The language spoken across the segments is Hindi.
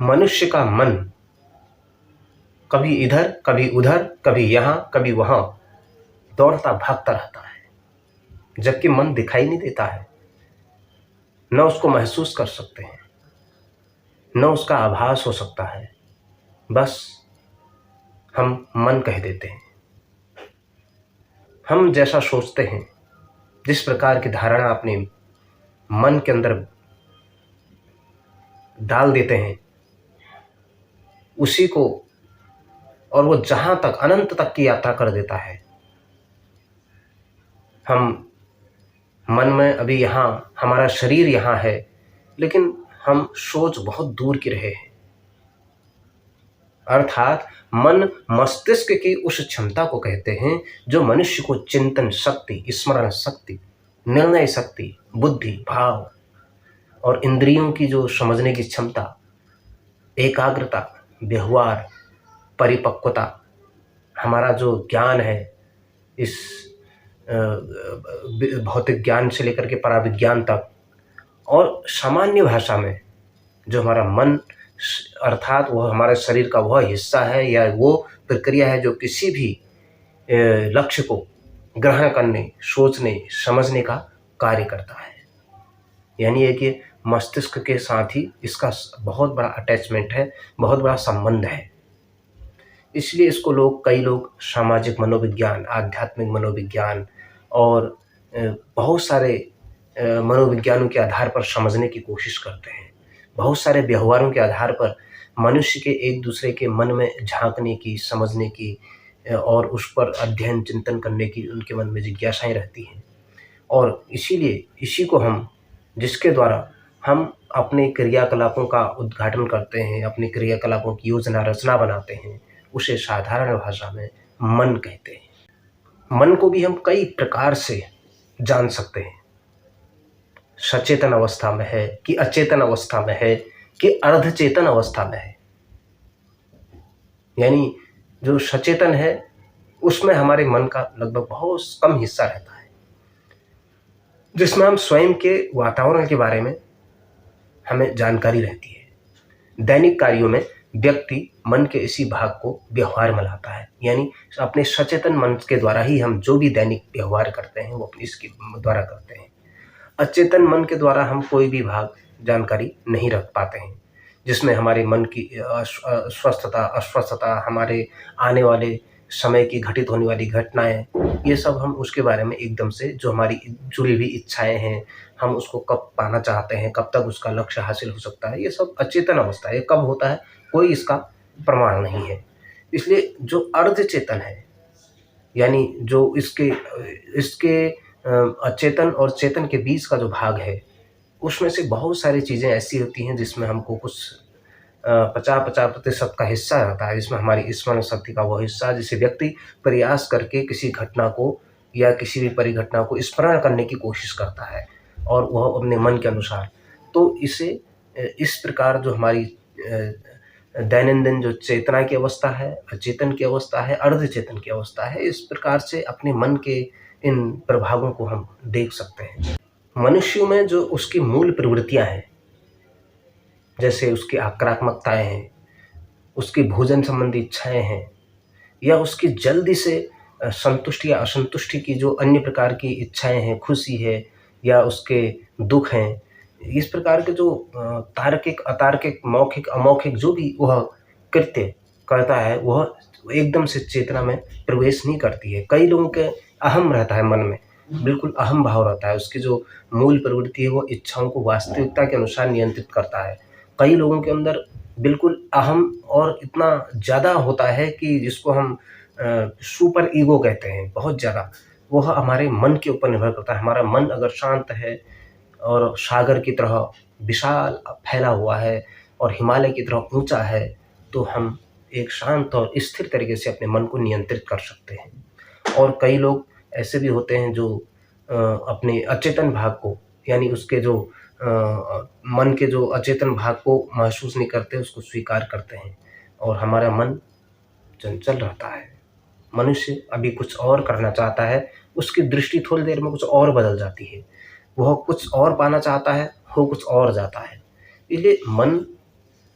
मनुष्य का मन कभी इधर, कभी उधर, कभी यहाँ, कभी वहाँ दौड़ता भागता रहता है, जबकि मन दिखाई नहीं देता है, न उसको महसूस कर सकते हैं, न उसका आभास हो सकता है, बस हम मन कह देते हैं। हम जैसा सोचते हैं, जिस प्रकार की धारणा अपने मन के अंदर डाल देते हैं, उसी को, और वो जहाँ तक अनंत तक की यात्रा कर देता है। हम मन में अभी यहाँ, हमारा शरीर यहाँ है, लेकिन हम सोच बहुत दूर की रहे हैं। अर्थात मन मस्तिष्क की उस क्षमता को कहते हैं जो मनुष्य को चिंतन शक्ति, स्मरण शक्ति, निर्णय शक्ति, बुद्धि, भाव और इंद्रियों की जो समझने की क्षमता, एकाग्रता, व्यवहार, परिपक्वता, हमारा जो ज्ञान है, इस भौतिक ज्ञान से लेकर के पराविज्ञान तक, और सामान्य भाषा में जो हमारा मन, अर्थात वह हमारे शरीर का वह हिस्सा है या वो प्रक्रिया है जो किसी भी लक्ष्य को ग्रहण करने, सोचने, समझने का कार्य करता है। यानी है कि मस्तिष्क के साथ ही इसका बहुत बड़ा अटैचमेंट है, बहुत बड़ा संबंध है। इसलिए इसको कई लोग सामाजिक मनोविज्ञान, आध्यात्मिक मनोविज्ञान और बहुत सारे मनोविज्ञानों के आधार पर समझने की कोशिश करते हैं। बहुत सारे व्यवहारों के आधार पर मनुष्य के एक दूसरे के मन में झांकने की, समझने की और उस पर अध्ययन चिंतन करने की उनके मन में जिज्ञासाएं रहती हैं। और इसीलिए इसी को हम, जिसके द्वारा हम अपने क्रियाकलापों का उद्घाटन करते हैं, अपने क्रियाकलापों की योजना रचना बनाते हैं, उसे साधारण भाषा में मन कहते हैं। मन को भी हम कई प्रकार से जान सकते हैं। सचेतन अवस्था में है कि अचेतन अवस्था में है कि अर्धचेतन अवस्था में है। यानी जो सचेतन है उसमें हमारे मन का लगभग बहुत कम हिस्सा रहता है, जिसमें हम स्वयं के वातावरण के बारे में हमें जानकारी रहती है। दैनिक कार्यों में व्यक्ति मन के इसी भाग को व्यवहार में लाता है। यानी अपने सचेतन मन के द्वारा ही हम जो भी दैनिक व्यवहार करते हैं वो अपने इसके द्वारा करते हैं। अचेतन मन के द्वारा हम कोई भी भाग जानकारी नहीं रख पाते हैं, जिसमें हमारे मन की स्वस्थता, अस्वस्थता, हमारे आने वाले समय की घटित होने वाली घटनाएं, ये सब हम उसके बारे में एकदम से, जो हमारी जुड़ी हुई इच्छाएं हैं, हम उसको कब पाना चाहते हैं, कब तक उसका लक्ष्य हासिल हो सकता है, ये सब अचेतन अवस्था है। ये कब होता है कोई इसका प्रमाण नहीं है। इसलिए जो अर्धचेतन है, यानी जो इसके अचेतन और चेतन के बीच का जो भाग है, उसमें से बहुत सारी चीज़ें ऐसी होती हैं जिसमें हमको कुछ 50-50% का हिस्सा रहता है, जिसमें हमारी स्मरण शक्ति का वो हिस्सा, जिसे व्यक्ति प्रयास करके किसी घटना को या किसी भी परिघटना को स्मरण करने की कोशिश करता है, और वह अपने मन के अनुसार। तो इसे इस प्रकार जो हमारी दैनंदिन जो चेतना की अवस्था है, अचेतन की अवस्था है, अर्धचेतन की अवस्था है, इस प्रकार से अपने मन के इन प्रभावों को हम देख सकते हैं। मनुष्यों में जो उसकी मूल प्रवृत्तियां हैं, जैसे उसकी आक्रामकताएं हैं, उसकी भोजन संबंधी इच्छाएं हैं, या उसकी जल्दी से संतुष्टि या असंतुष्टि की जो अन्य प्रकार की इच्छाएं हैं, खुशी है या उसके दुख हैं, इस प्रकार के जो तार्किक, अतार्किक, मौखिक, अमौखिक जो भी वह कृत्य करता है, वह एकदम से चेतना में प्रवेश नहीं करती है। कई लोगों के अहम रहता है मन में, बिल्कुल अहम भाव रहता है। उसकी जो मूल प्रवृत्ति है वो इच्छाओं को वास्तविकता के अनुसार नियंत्रित करता है। कई लोगों के अंदर बिल्कुल अहम और इतना ज़्यादा होता है कि जिसको हम सुपर ईगो कहते हैं, बहुत ज़्यादा। वह हमारे मन के ऊपर निर्भर करता है। हमारा मन अगर शांत है और सागर की तरह विशाल फैला हुआ है और हिमालय की तरह ऊंचा है, तो हम एक शांत और स्थिर तरीके से अपने मन को नियंत्रित कर सकते हैं। और कई लोग ऐसे भी होते हैं जो अपने अचेतन भाग को, यानी उसके जो मन के जो अचेतन भाग को महसूस नहीं करते, उसको स्वीकार करते हैं, और हमारा मन चंचल रहता है। मनुष्य अभी कुछ और करना चाहता है, उसकी दृष्टि थोड़ी देर में कुछ और बदल जाती है, वह कुछ और पाना चाहता है, हो कुछ और जाता है। इसलिए मन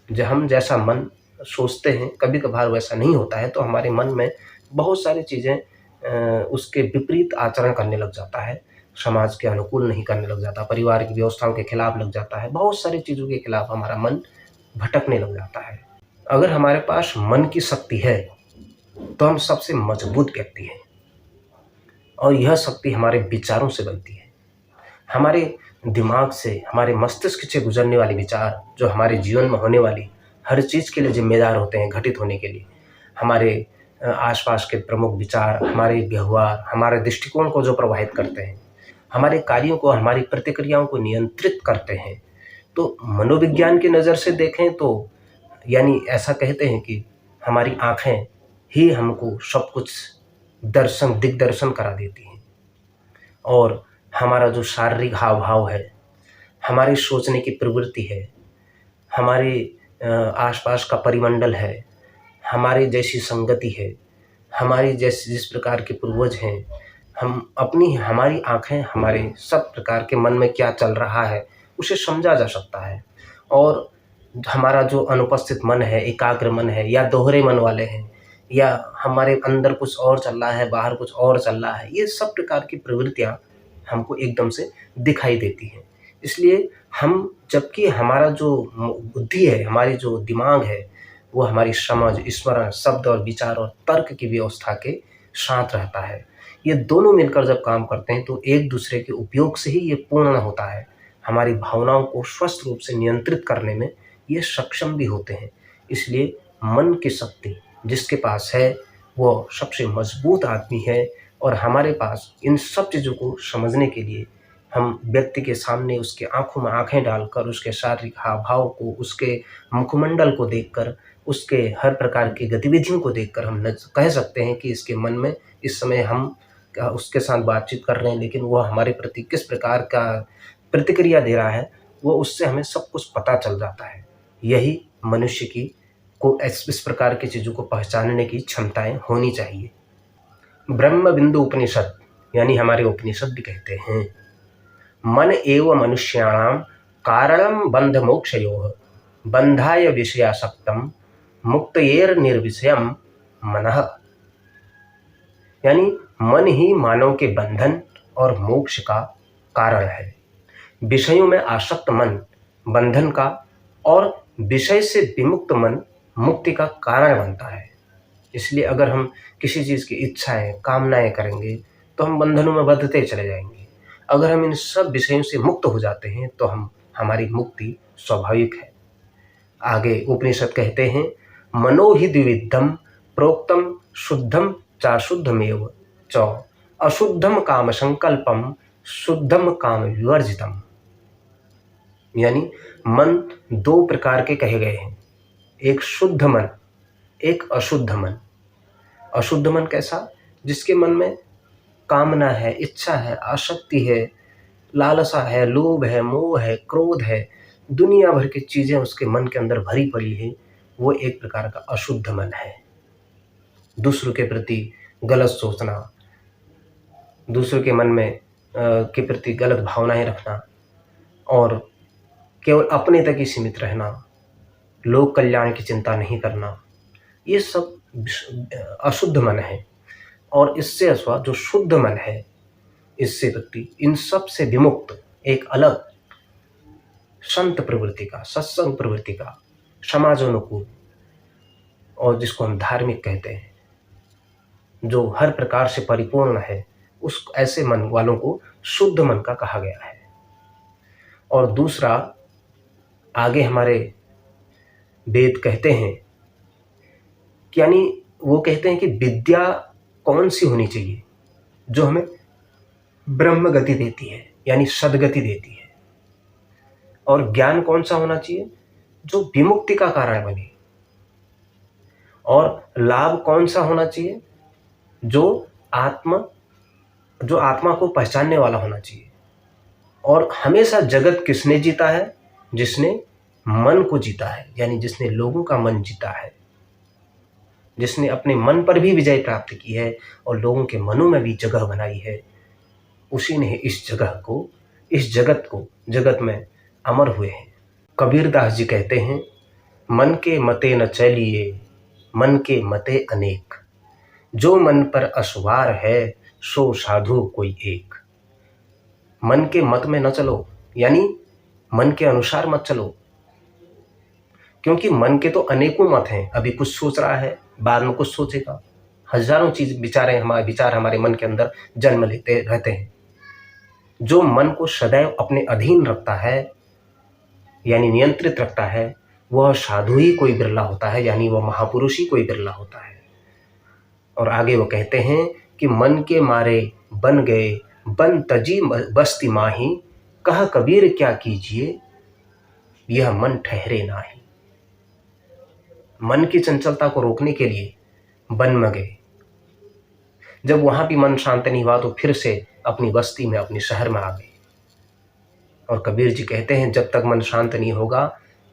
जब हम जैसा मन सोचते हैं कभी कभार वैसा नहीं होता है, तो हमारे मन में बहुत सारी चीज़ें उसके विपरीत आचरण करने लग जाता है, समाज के अनुकूल नहीं करने लग जाता, परिवार की व्यवस्थाओं के खिलाफ लग जाता है, बहुत सारी चीज़ों के खिलाफ हमारा मन भटकने लग जाता है। अगर हमारे पास मन की शक्ति है तो हम सबसे मजबूत व्यक्ति हैं, और यह शक्ति हमारे विचारों से बनती है। हमारे दिमाग से, हमारे मस्तिष्क से गुजरने वाले विचार जो हमारे जीवन में होने वाली हर चीज़ के लिए जिम्मेदार होते हैं घटित होने के लिए, हमारे आसपास के प्रमुख विचार हमारे व्यवहार, हमारे दृष्टिकोण को जो प्रभावित करते हैं, हमारे कार्यों को, हमारी प्रतिक्रियाओं को नियंत्रित करते हैं। तो मनोविज्ञान की नज़र से देखें तो यानी ऐसा कहते हैं कि हमारी आँखें ही हमको सब कुछ दिग्दर्शन करा देती हैं, और हमारा जो शारीरिक हाव भाव है, हमारी सोचने की प्रवृत्ति है, हमारे आसपास का परिमंडल है, हमारी जैसी संगति है, हमारी जैसी जिस प्रकार के पूर्वज हैं, हमारी आँखें हमारे सब प्रकार के मन में क्या चल रहा है उसे समझा जा सकता है। और हमारा जो अनुपस्थित मन है, एकाग्र मन है, या दोहरे मन वाले हैं, या हमारे अंदर कुछ और चल रहा है, बाहर कुछ और चल रहा है, ये सब प्रकार की प्रवृत्तियाँ हमको एकदम से दिखाई देती हैं। इसलिए हम, जबकि हमारा जो बुद्धि है, हमारी जो दिमाग है, वो हमारी समझ, स्मरण, शब्द और विचार और तर्क की व्यवस्था के साथ रहता है। ये दोनों मिलकर जब काम करते हैं तो एक दूसरे के उपयोग से ही ये पूर्ण होता है। हमारी भावनाओं को स्वस्थ रूप से नियंत्रित करने में ये सक्षम भी होते हैं। इसलिए मन की शक्ति जिसके पास है वो सबसे मजबूत आदमी है, और हमारे पास इन सब चीज़ों को समझने के लिए हम व्यक्ति के सामने उसके आँखों में आँखें डालकर, उसके शारीरिक हाव-भाव को, उसके मुखमंडल को देखकर, उसके हर प्रकार की गतिविधियों को देखकर हम कह सकते हैं कि इसके मन में इस समय हम उसके साथ बातचीत कर रहे हैं, लेकिन वह हमारे प्रति किस प्रकार का प्रतिक्रिया दे रहा है, वो उससे हमें सब कुछ पता चल जाता है। यही मनुष्य की को इस प्रकार की चीज़ों को पहचानने की क्षमताएँ होनी चाहिए। ब्रह्म बिंदु उपनिषद यानी हमारे उपनिषद भी कहते हैं, मन एव मनुष्याणां कारणं बंध मोक्षयोः बंधाय विषयासक्तं मुक्तयेर निर्विषयम मनः। यानी मन ही मानव के बंधन और मोक्ष का कारण है। विषयों में आसक्त मन बंधन का, और विषय से विमुक्त मन मुक्ति का कारण बनता है। इसलिए अगर हम किसी चीज़ की इच्छाएं, कामनाएं करेंगे तो हम बंधनों में बंधते चले जाएंगे। अगर हम इन सब विषयों से मुक्त हो जाते हैं तो हमारी मुक्ति स्वाभाविक है। आगे उपनिषद कहते हैं, मनो हि द्विविधम प्रोक्तम शुद्धम चाशुद्धमेव च अशुद्धम काम संकल्पम शुद्धम काम विवर्जितम। यानी मन दो प्रकार के कहे गए हैं, एक शुद्ध मन, एक अशुद्ध मन। अशुद्ध मन कैसा? जिसके मन में कामना है, इच्छा है, आसक्ति है, लालसा है, लोभ है, मोह है, क्रोध है, दुनिया भर की चीज़ें उसके मन के अंदर भरी पड़ी है, वो एक प्रकार का अशुद्ध मन है। दूसरों के प्रति गलत सोचना, दूसरों के मन में के प्रति गलत भावनाएं रखना, और केवल अपने तक ही सीमित रहना, लोक कल्याण की चिंता नहीं करना, ये सब अशुद्ध मन है। और इससे अथवा जो शुद्ध मन है, इससे व्यक्ति इन सब से विमुक्त एक अलग संत प्रवृत्ति का, सत्संग प्रवृत्ति का, समाजोन्मुख, और जिसको हम धार्मिक कहते हैं, जो हर प्रकार से परिपूर्ण है, उस ऐसे मन वालों को शुद्ध मन का कहा गया है। और दूसरा, आगे हमारे वेद कहते हैं, यानी वो कहते हैं कि विद्या कौन सी होनी चाहिए जो हमें ब्रह्म गति देती है, यानी सद्गति देती है, और ज्ञान कौन सा होना चाहिए जो विमुक्ति का कारण बने, और लाभ कौन सा होना चाहिए जो आत्मा को पहचानने वाला होना चाहिए। और हमेशा जगत किसने जीता है? जिसने मन को जीता है, यानी जिसने लोगों का मन जीता है, जिसने अपने मन पर भी विजय प्राप्त की है और लोगों के मनों में भी जगह बनाई है, उसी ने इस जगत में अमर हुए हैं। कबीरदास जी कहते हैं, मन के मते न चलिए, मन के मते अनेक। जो मन पर असवार है, सो साधु कोई एक। मन के मत में न चलो, यानी मन के अनुसार मत चलो, क्योंकि मन के तो अनेकों मत हैं। अभी कुछ सोच रहा है, बाद में कुछ सोचेगा। हजारों विचार हमारे मन के अंदर जन्म लेते रहते हैं। जो मन को सदैव अपने अधीन रखता है, यानी नियंत्रित रखता है, वह साधु ही कोई बिरला होता है, यानी वह महापुरुष ही कोई बिरला होता है। और आगे वो कहते हैं कि मन के मारे बन गए, बन तजी बस्ती माही। कह कबीर क्या कीजिए, यह मन ठहरे नाही। मन की चंचलता को रोकने के लिए वन में गए। जब वहां भी मन शांत नहीं हुआ तो फिर से अपनी बस्ती में, अपने शहर में आ गए। और कबीर जी कहते हैं, जब तक मन शांत नहीं होगा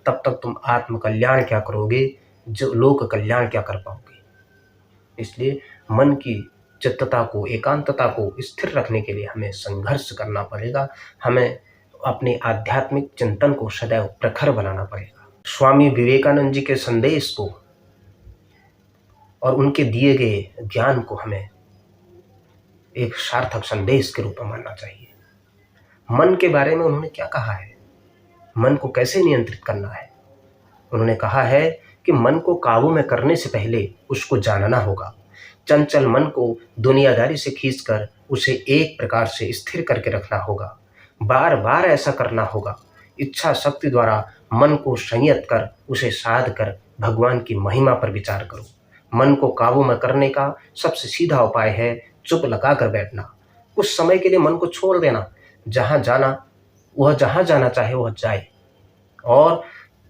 तब तक तुम आत्म कल्याण क्या करोगे, जो लोक कल्याण क्या कर पाओगे। इसलिए मन की चित्तता को, एकांतता को स्थिर रखने के लिए हमें संघर्ष करना पड़ेगा। हमें अपने आध्यात्मिक चिंतन को सदैव प्रखर बनाना पड़ेगा। स्वामी विवेकानंद जी के संदेश को और उनके दिए गए ज्ञान को हमें एक सार्थक संदेश के रूप में मानना चाहिए। मन के बारे में उन्होंने क्या कहा है, मन को कैसे नियंत्रित करना है। उन्होंने कहा है कि मन को काबू में करने से पहले उसको जानना होगा। चंचल मन को दुनियादारी से खींचकर उसे एक प्रकार से स्थिर करके रखना होगा। बार बार ऐसा करना होगा। इच्छा शक्ति द्वारा मन को संयत कर उसे साध कर भगवान की महिमा पर विचार करो। मन को काबू में करने का सबसे सीधा उपाय है चुप लगा कर बैठना। कुछ समय के लिए मन को छोड़ देना। जहाँ जाना चाहे वह जाए, और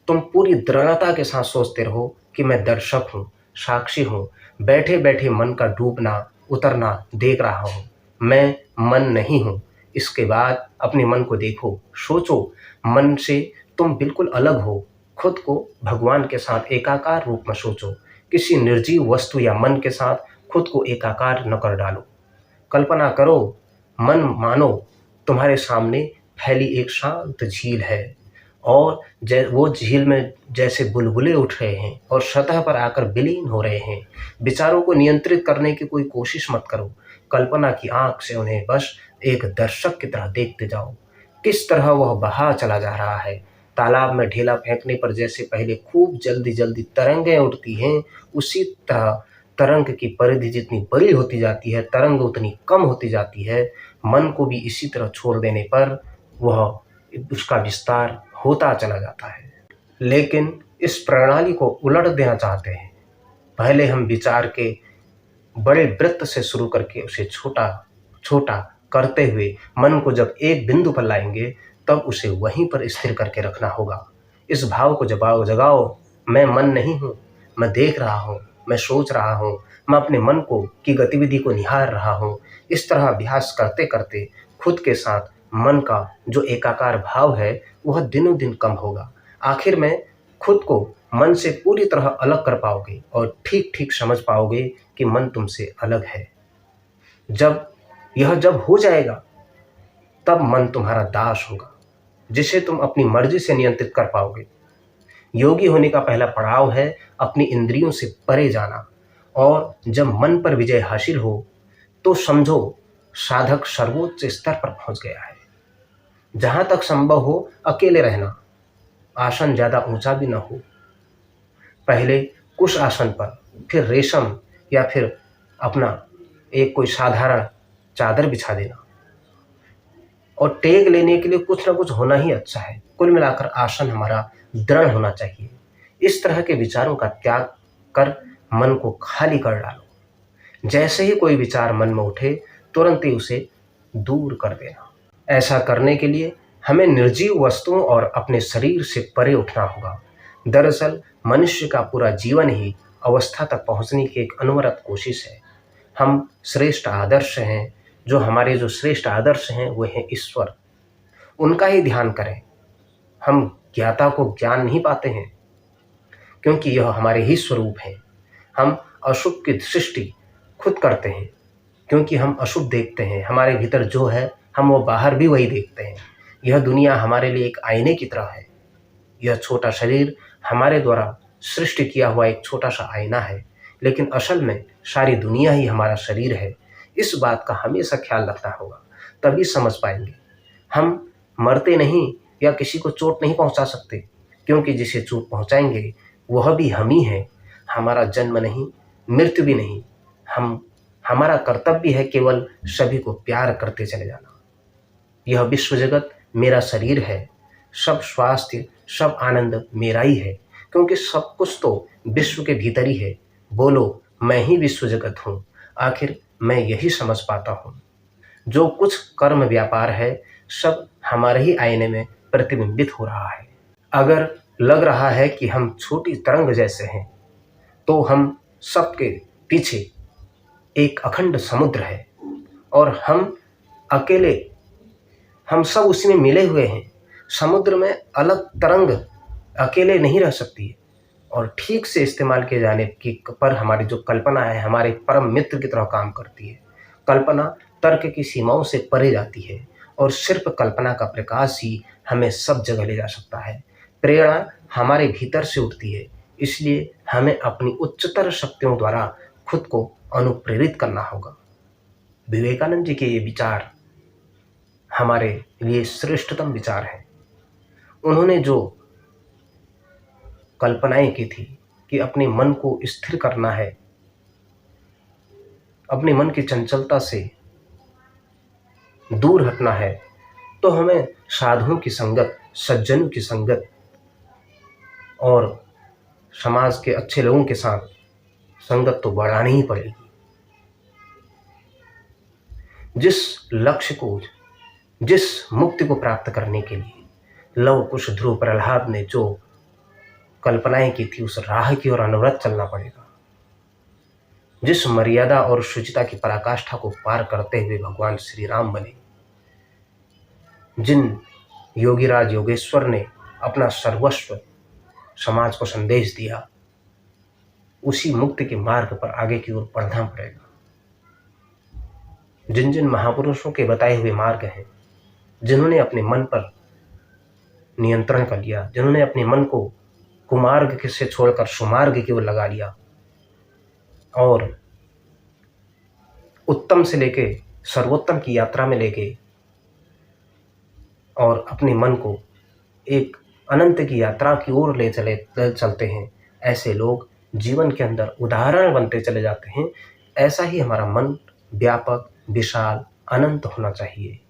तुम पूरी दृढ़ता के साथ सोचते रहो कि मैं दर्शक हूँ, साक्षी हूँ, बैठे बैठे मन का डूबना उतरना देख रहा हूँ, मैं मन नहीं हूँ। इसके बाद अपने मन को देखो, सोचो मन से तुम बिल्कुल अलग हो। खुद को भगवान के साथ एकाकार रूप में सोचो। किसी निर्जीव वस्तु या मन के साथ खुद को एकाकार न कर डालो। कल्पना करो, मन मानो तुम्हारे सामने फैली एक शांत झील है, और वो झील में जैसे बुलबुले उठ रहे हैं और सतह पर आकर विलीन हो रहे हैं। विचारों को नियंत्रित करने की कोई कोशिश मत करो। कल्पना की आंख से उन्हें बस एक दर्शक की तरह देखते जाओ, किस तरह वह बहा चला जा रहा है। तालाब में ढेला फेंकने पर जैसे पहले खूब जल्दी जल्दी तरंगें उठती हैं, उसी तरह तरंग की परिधि जितनी बड़ी होती जाती है, तरंग उतनी कम होती जाती है। मन को भी इसी तरह छोड़ देने पर वह उसका विस्तार होता चला जाता है। लेकिन इस प्रणाली को उलट देना चाहते हैं। पहले हम विचार के बड़े वृत्त से शुरू करके उसे छोटा छोटा करते हुए मन को जब एक बिंदु पर लाएंगे तब उसे वहीं पर स्थिर करके रखना होगा। इस भाव को जगाओ, मैं मन नहीं हूँ, मैं देख रहा हूँ, मैं सोच रहा हूँ, मैं अपने मन को की गतिविधि को निहार रहा हूँ। इस तरह अभ्यास करते करते खुद के साथ मन का जो एकाकार भाव है वह दिनों दिन कम होगा। आखिर में खुद को मन से पूरी तरह अलग कर पाओगे और ठीक ठीक समझ पाओगे कि मन तुमसे अलग है। जब हो जाएगा तब मन तुम्हारा दास होगा, जिसे तुम अपनी मर्जी से नियंत्रित कर पाओगे। योगी होने का पहला पड़ाव है अपनी इंद्रियों से परे जाना, और जब मन पर विजय हासिल हो तो समझो साधक सर्वोच्च स्तर पर पहुंच गया है। जहां तक संभव हो अकेले रहना, आसन ज्यादा ऊंचा भी ना हो। पहले कुश आसन पर, फिर रेशम या फिर अपना एक कोई साधारण चादर बिछा देना, और टेक लेने के लिए कुछ ना कुछ होना ही अच्छा है। कुल मिलाकर आसन हमारा दृढ़ होना चाहिए। इस तरह के विचारों का त्याग कर मन को खाली कर डालो। जैसे ही कोई विचार मन में उठे तुरंत ही उसे दूर कर देना। ऐसा करने के लिए हमें निर्जीव वस्तुओं और अपने शरीर से परे उठना होगा। दरअसल मनुष्य का पूरा जीवन ही अवस्था तक पहुंचने की एक अनवरत कोशिश है। हम श्रेष्ठ आदर्श हैं, जो श्रेष्ठ आदर्श हैं वो हैं ईश्वर। उनका ही ध्यान करें। हम ज्ञाता को ज्ञान नहीं पाते हैं, क्योंकि यह हमारे ही स्वरूप हैं। हम अशुभ की सृष्टि खुद करते हैं, क्योंकि हम अशुभ देखते हैं। हमारे भीतर जो है हम वो बाहर भी वही देखते हैं। यह दुनिया हमारे लिए एक आईने की तरह है। यह छोटा शरीर हमारे द्वारा सृष्टि किया हुआ एक छोटा-सा आईना है, लेकिन असल में सारी दुनिया ही हमारा शरीर है। इस बात का हमेशा ख़्याल रखना होगा, तभी समझ पाएँगे। हम मरते नहीं या किसी को चोट नहीं पहुँचा सकते, क्योंकि जिसे चोट पहुँचाएँगे वह भी हम ही हैं। हमारा जन्म नहीं, मृत्यु भी नहीं। हमारा कर्तव्य है केवल सभी को प्यार करते चले जाना। यह विश्व जगत मेरा शरीर है, सब स्वास्थ्य, सब आनंद मेरा ही है, क्योंकि सब कुछ तो विश्व के भीतर ही है। बोलो, मैं ही विश्व जगत हूँ। आखिर मैं यही समझ पाता हूँ। जो कुछ कर्म व्यापार है, सब हमारे ही आईने में प्रतिबिंबित हो रहा है। अगर लग रहा है कि हम छोटी तरंग जैसे हैं, तो हम सबके पीछे एक अखंड समुद्र है और हम अकेले, हम सब उसी में मिले हुए हैं। समुद्र में अलग तरंग अकेले नहीं रह सकती है। और ठीक से इस्तेमाल किए जाने की पर हमारी जो कल्पना है, हमारे परम मित्र की तरह काम करती है। कल्पना तर्क की सीमाओं से परे जाती है और सिर्फ कल्पना का प्रकाश ही हमें सब जगह ले जा सकता है। प्रेरणा हमारे भीतर से उठती है, इसलिए हमें अपनी उच्चतर शक्तियों द्वारा खुद को अनुप्रेरित करना होगा। विवेकानंद जी के ये विचार हमारे लिए श्रेष्ठतम विचार हैं। उन्होंने जो कल्पनाएं की थी कि अपने मन को स्थिर करना है, अपने मन की चंचलता से दूर हटना है, तो हमें साधुओं की संगत, सज्जनों की संगत और समाज के अच्छे लोगों के साथ संगत तो बढ़ानी ही पड़ेगी। जिस लक्ष्य को, जिस मुक्ति को प्राप्त करने के लिए लव कुश ध्रुव प्रहलाद ने जो कल्पनाएं की थी, उस राह की ओर अनवरत चलना पड़ेगा। जिस मर्यादा और शुचिता की पराकाष्ठा को पार करते हुए भगवान श्री राम बने, जिन योगीराज योगेश्वर ने अपना सर्वस्व समाज को संदेश दिया, उसी मुक्ति के मार्ग पर आगे की ओर बढ़ना पड़ेगा। जिन जिन महापुरुषों के बताए हुए मार्ग हैं, जिन्होंने अपने मन पर नियंत्रण कर लिया, जिन्होंने अपने मन को कुमार्ग से छोड़कर सुमार्ग की ओर लगा लिया और उत्तम से लेके सर्वोत्तम की यात्रा में लेके और अपने मन को एक अनंत की यात्रा की ओर ले चलते हैं, ऐसे लोग जीवन के अंदर उदाहरण बनते चले जाते हैं। ऐसा ही हमारा मन व्यापक, विशाल, अनंत होना चाहिए।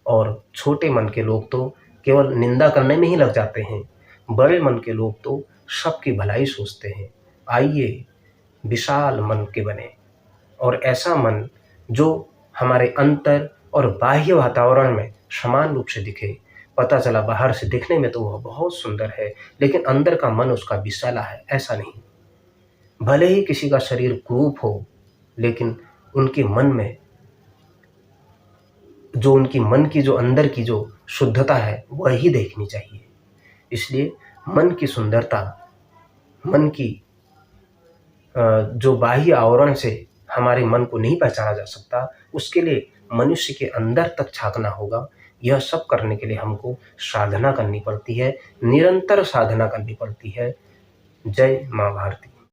और छोटे मन के लोग तो केवल निंदा करने में ही लग जाते हैं, बड़े मन के लोग तो सबकी भलाई सोचते हैं। आइए विशाल मन के बने और ऐसा मन जो हमारे अंतर और बाह्य वातावरण में समान रूप से दिखे। पता चला बाहर से दिखने में तो वह बहुत सुंदर है, लेकिन अंदर का मन उसका विषैला है, ऐसा नहीं। भले ही किसी का शरीर कुरूप हो, लेकिन उनके मन में जो उनकी मन की जो अंदर की जो शुद्धता है, वह ही देखनी चाहिए। इसलिए मन की सुंदरता, मन की जो बाह्य आवरण से हमारे मन को नहीं पहचाना जा सकता, उसके लिए मनुष्य के अंदर तक झांकना होगा। यह सब करने के लिए हमको साधना करनी पड़ती है, निरंतर साधना करनी पड़ती है। जय माँ भारती।